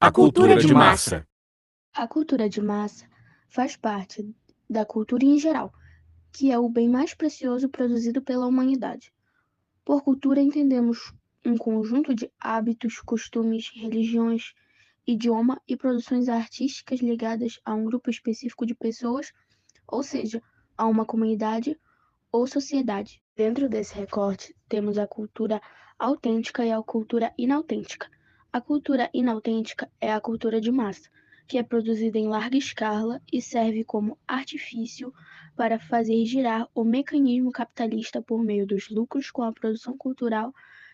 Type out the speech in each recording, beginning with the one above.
A cultura de massa. A cultura de massa faz parte da cultura em geral, que é o bem mais precioso produzido pela humanidade. Por cultura entendemos um conjunto de hábitos, costumes, religiões, idioma e produções artísticas ligadas a um grupo específico de pessoas, ou seja, a uma comunidade ou sociedade. Dentro desse recorte, temos a cultura autêntica e a cultura inautêntica. A cultura inautêntica é a cultura de massa, que é produzida em larga escala e serve como artifício para fazer girar o mecanismo capitalista por meio dos lucros com a produção cultural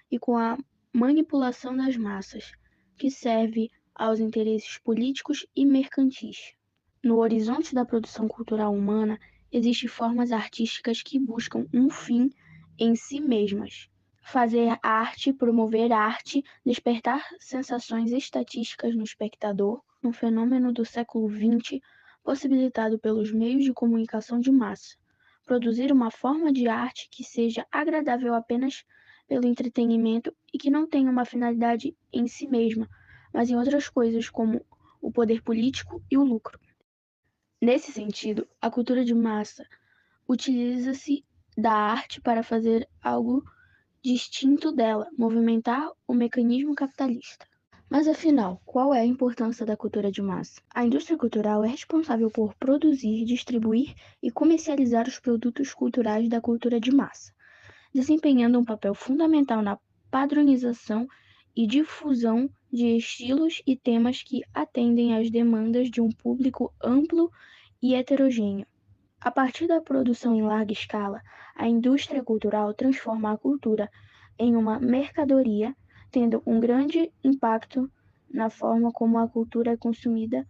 e com a manipulação das massas, que serve aos interesses políticos e mercantis. No horizonte da produção cultural humana, existem formas artísticas que buscam um fim em si mesmas. Fazer arte, promover arte, despertar sensações estatísticas no espectador, um fenômeno do século XX possibilitado pelos meios de comunicação de massa. Produzir uma forma de arte que seja agradável apenas pelo entretenimento e que não tenha uma finalidade em si mesma, mas em outras coisas como o poder político e o lucro. Nesse sentido, a cultura de massa utiliza-se da arte para fazer algo distinto dela, movimentar o mecanismo capitalista. Mas afinal, qual é a importância da cultura de massa? A indústria cultural é responsável por produzir, distribuir e comercializar os produtos culturais da cultura de massa, desempenhando um papel fundamental na padronização e difusão de estilos e temas que atendem às demandas de um público amplo e heterogêneo. A partir da produção em larga escala, a indústria cultural transforma a cultura em uma mercadoria, tendo um grande impacto na forma como a cultura é consumida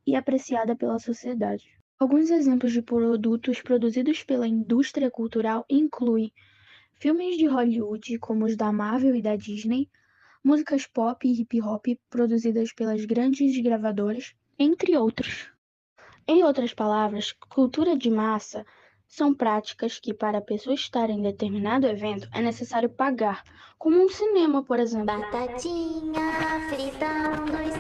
e apreciada pela sociedade. Alguns exemplos de produtos produzidos pela indústria cultural incluem filmes de Hollywood, como os da Marvel e da Disney, músicas pop e hip hop produzidas pelas grandes gravadoras, entre outros. Em outras palavras, cultura de massa são práticas que, para a pessoa estar em determinado evento, é necessário pagar, como um cinema, por exemplo. Batatinha frita, 1, 2,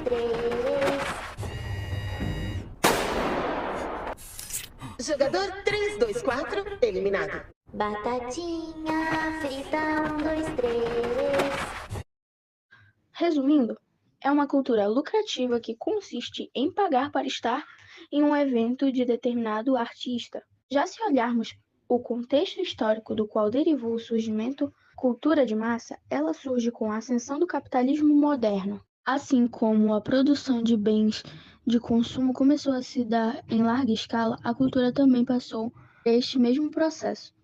3. Jogador 3, 2, 4, eliminado. Batatinha frita, 1, 2, 3. Resumindo, é uma cultura lucrativa que consiste em pagar para estar em um evento de determinado artista. Já se olharmos o contexto histórico do qual derivou o surgimento cultura de massa, ela surge com a ascensão do capitalismo moderno. Assim como a produção de bens de consumo começou a se dar em larga escala, a cultura também passou por este mesmo processo.